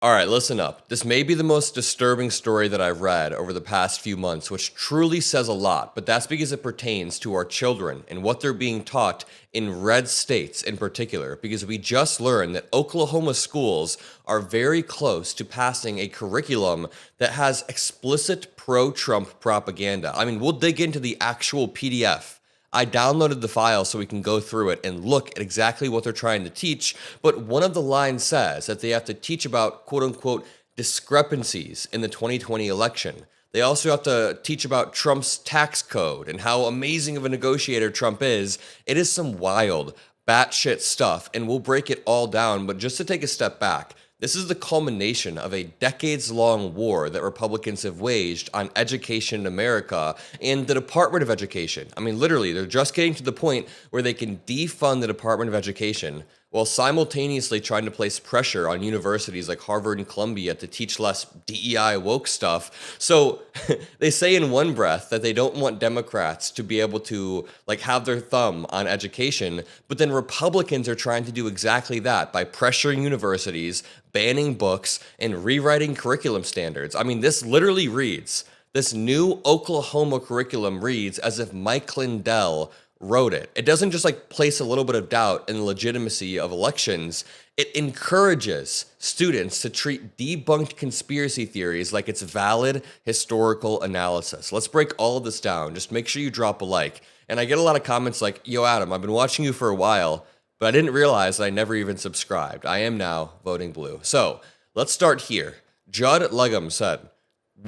All right, listen up. This may be the most disturbing story that I've read over the past few months, which truly says a lot, but that's because it pertains to our children and what they're being taught in red states in particular, because we just learned that Oklahoma schools are very close to passing a curriculum that has explicit pro-Trump propaganda. I mean, we'll dig into the actual PDF. I downloaded the file so we can go through it and look at exactly what they're trying to teach, but one of the lines says that they have to teach about quote unquote discrepancies in the 2020 election. They also have to teach about Trump's tax code and how amazing of a negotiator Trump is. It is some wild, batshit stuff, and we'll break it all down, but just to take a step back, this is the culmination of a decades-long war that Republicans have waged on education in America and the Department of Education. I mean, literally, they're just getting to the point where they can defund the Department of Education while simultaneously trying to place pressure on universities like Harvard and Columbia to teach less DEI woke stuff. So they say in one breath that they don't want Democrats to be able to have their thumb on education, but then Republicans are trying to do exactly that by pressuring universities, banning books, and rewriting curriculum standards. I mean, this literally reads, this new Oklahoma curriculum reads as if Mike Lindell wrote it. It doesn't just place a little bit of doubt in the legitimacy of elections. It encourages students to treat debunked conspiracy theories like it's valid historical analysis. Let's break all of this down. Just make sure you drop a like. And I get a lot of comments like, yo, Adam, I've been watching you for a while, but I didn't realize that I never even subscribed. I am now voting blue. So let's start here. Judd Legum said,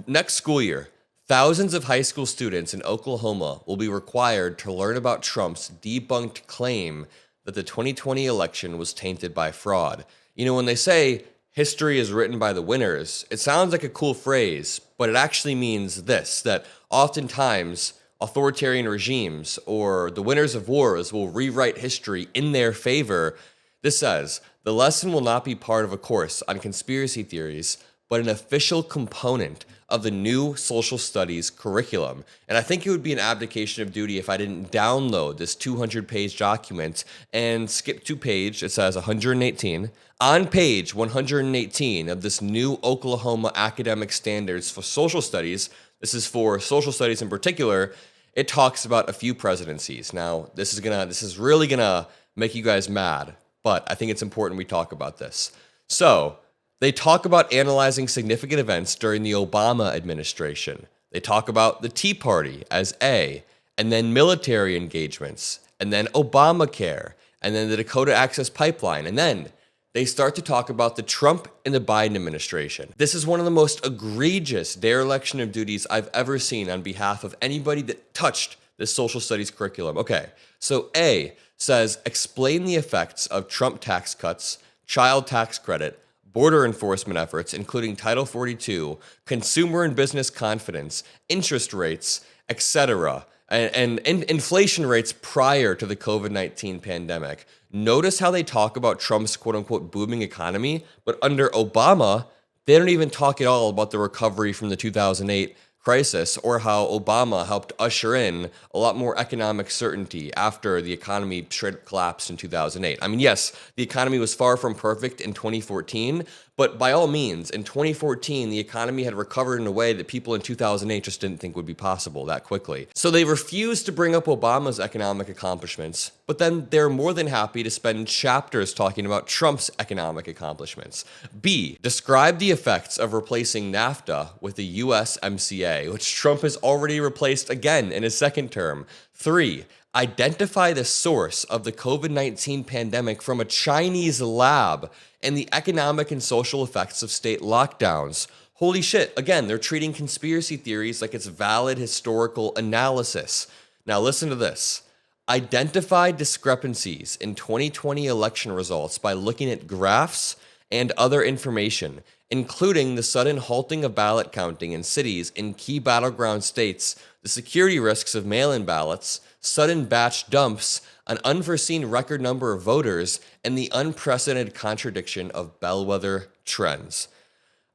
next school year, thousands of high school students in Oklahoma will be required to learn about Trump's debunked claim that the 2020 election was tainted by fraud. You know, when they say history is written by the winners, it sounds like a cool phrase, but it actually means this, that oftentimes authoritarian regimes or the winners of wars will rewrite history in their favor. This says, the lesson will not be part of a course on conspiracy theories, but an official component of the new social studies curriculum. And I think it would be an abdication of duty if I didn't download this 200-page document and skip to page, it says 118. On page 118 of this new Oklahoma academic standards for social studies, this is for social studies in particular, it talks about a few presidencies. Now, this is really gonna make you guys mad, but I think it's important we talk about this. So, they talk about analyzing significant events during the Obama administration. They talk about the Tea Party as A, and then military engagements, and then Obamacare, and then the Dakota Access Pipeline, and then they start to talk about the Trump and the Biden administration. This is one of the most egregious dereliction of duties I've ever seen on behalf of anybody that touched this social studies curriculum. Okay, so A says, explain the effects of Trump tax cuts, child tax credit, border enforcement efforts, including Title 42, consumer and business confidence, interest rates, etc., and inflation rates prior to the COVID-19 pandemic. Notice how they talk about Trump's quote-unquote booming economy, but under Obama, they don't even talk at all about the recovery from the 2008 crisis or how Obama helped usher in a lot more economic certainty after the economy straight up collapsed in 2008. I mean, yes, the economy was far from perfect in 2014, but by all means, in 2014, the economy had recovered in a way that people in 2008 just didn't think would be possible that quickly. So they refused to bring up Obama's economic accomplishments, but then they're more than happy to spend chapters talking about Trump's economic accomplishments. B, describe the effects of replacing NAFTA with the USMCA, which Trump has already replaced again in his second term. 3, identify the source of the COVID-19 pandemic from a Chinese lab and the economic and social effects of state lockdowns. Holy shit, again, they're treating conspiracy theories like it's valid historical analysis. Now listen to this. Identify discrepancies in 2020 election results by looking at graphs and other information, including the sudden halting of ballot counting in cities in key battleground states, the security risks of mail-in ballots, sudden batch dumps, an unforeseen record number of voters, and the unprecedented contradiction of bellwether trends.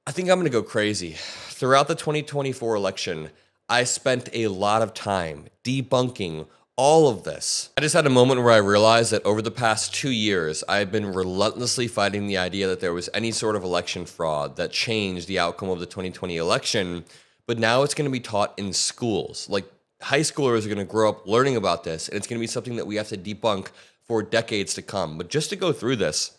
I think I'm going to go crazy. Throughout the 2024 election, I spent a lot of time debunking all of this. I just had a moment where I realized that over the past 2 years, I've been relentlessly fighting the idea that there was any sort of election fraud that changed the outcome of the 2020 election, but now it's going to be taught in schools. Like, high schoolers are going to grow up learning about this, and it's going to be something that we have to debunk for decades to come. But just to go through this,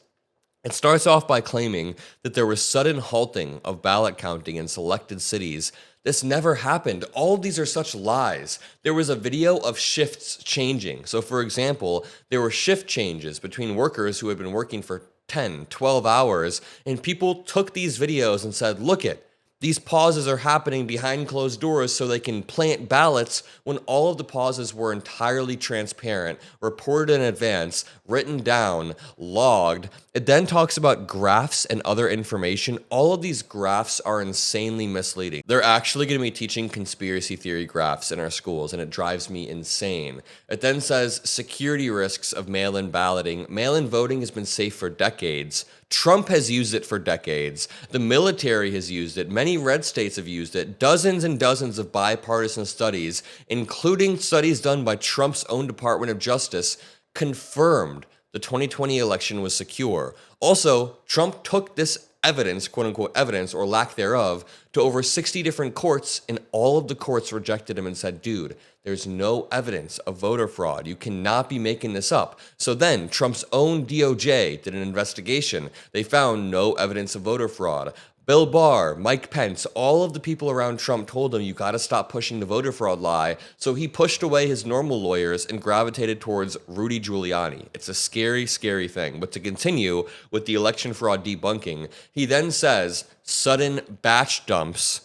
it starts off by claiming that there was sudden halting of ballot counting in selected cities. This never happened. All of these are such lies. There was a video of shifts changing. So for example, there were shift changes between workers who had been working for 10, 12 hours, and people took these videos and said, look it, these pauses are happening behind closed doors so they can plant ballots, when all of the pauses were entirely transparent, reported in advance, written down, logged. It then talks about graphs and other information. All of these graphs are insanely misleading. They're actually going to be teaching conspiracy theory graphs in our schools, and it drives me insane. It then says security risks of mail-in balloting. Mail-in voting has been safe for decades. Trump has used it for decades. The military has used it. Many red states have used it. Dozens and dozens of bipartisan studies, including studies done by Trump's own Department of Justice, confirmed the 2020 election was secure. Also, Trump took this evidence, quote unquote evidence, or lack thereof, to over 60 different courts, and all of the courts rejected him and said, dude, there's no evidence of voter fraud. You cannot be making this up. So then Trump's own DOJ did an investigation. They found no evidence of voter fraud. Bill Barr, Mike Pence, all of the people around Trump told him, you got to stop pushing the voter fraud lie. So he pushed away his normal lawyers and gravitated towards Rudy Giuliani. It's a scary, scary thing. But to continue with the election fraud debunking, he then says sudden batch dumps.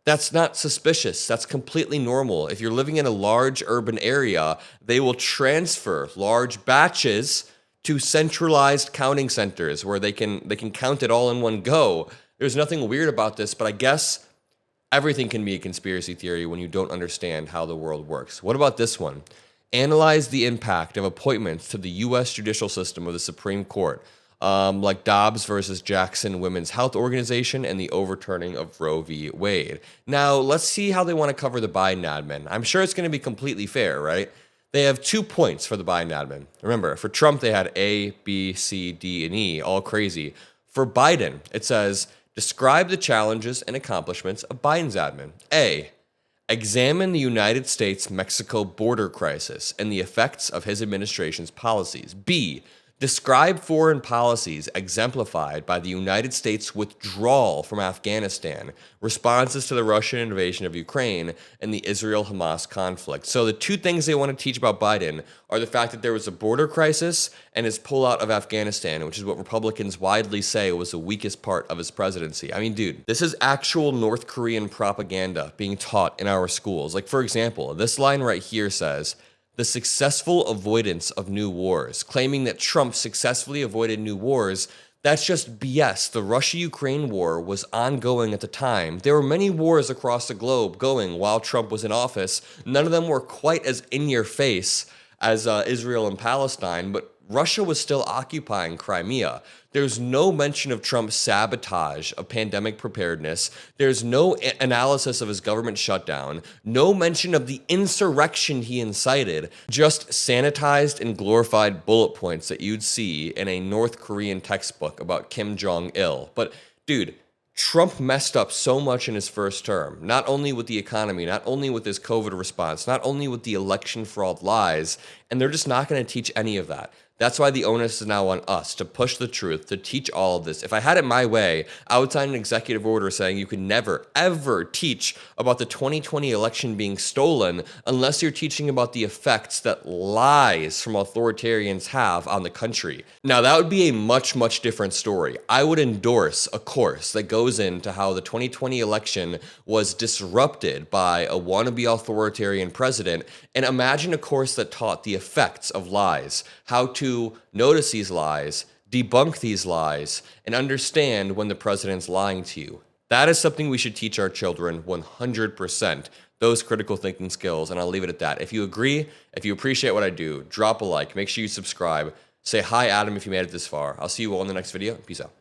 That's not suspicious. That's completely normal. If you're living in a large urban area, they will transfer large batches to centralized counting centers where they can count it all in one go. There's nothing weird about this, but I guess everything can be a conspiracy theory when you don't understand how the world works. What about this one? Analyze the impact of appointments to the U.S. judicial system of the Supreme Court, like Dobbs versus Jackson Women's Health Organization and the overturning of Roe v. Wade. Now, let's see how they want to cover the Biden admin. I'm sure it's going to be completely fair, right? They have 2 points for the Biden admin. Remember, for Trump, they had A, B, C, D, and E, all crazy. For Biden, it says, describe the challenges and accomplishments of Biden's admin. A, examine the United States-Mexico border crisis and the effects of his administration's policies. B, describe foreign policies exemplified by the United States' withdrawal from Afghanistan, responses to the Russian invasion of Ukraine, and the Israel-Hamas conflict. So the 2 things they want to teach about Biden are the fact that there was a border crisis and his pullout of Afghanistan, which is what Republicans widely say was the weakest part of his presidency. I mean, dude, this is actual North Korean propaganda being taught in our schools. Like, for example, this line right here says, the successful avoidance of new wars, claiming that Trump successfully avoided new wars. That's just BS. The Russia-Ukraine war was ongoing at the time. There were many wars across the globe going while Trump was in office. None of them were quite as in your face as Israel and Palestine, but Russia was still occupying Crimea. There's no mention of Trump's sabotage of pandemic preparedness. There's no analysis of his government shutdown. No mention of the insurrection he incited. Just sanitized and glorified bullet points that you'd see in a North Korean textbook about Kim Jong-il. But dude, Trump messed up so much in his first term, not only with the economy, not only with his COVID response, not only with the election fraud lies, and they're just not going to teach any of that. That's why the onus is now on us to push the truth, to teach all of this. If I had it my way, I would sign an executive order saying you can never, ever teach about the 2020 election being stolen unless you're teaching about the effects that lies from authoritarians have on the country. Now, that would be a much, much different story. I would endorse a course that goes into how the 2020 election was disrupted by a wannabe authoritarian president, and imagine a course that taught the effects of lies, how to notice these lies, debunk these lies, and understand when the president's lying to you. That is something we should teach our children 100%, those critical thinking skills, and I'll leave it at that. If you agree, if you appreciate what I do, drop a like, make sure you subscribe, say hi Adam if you made it this far. I'll see you all in the next video. Peace out.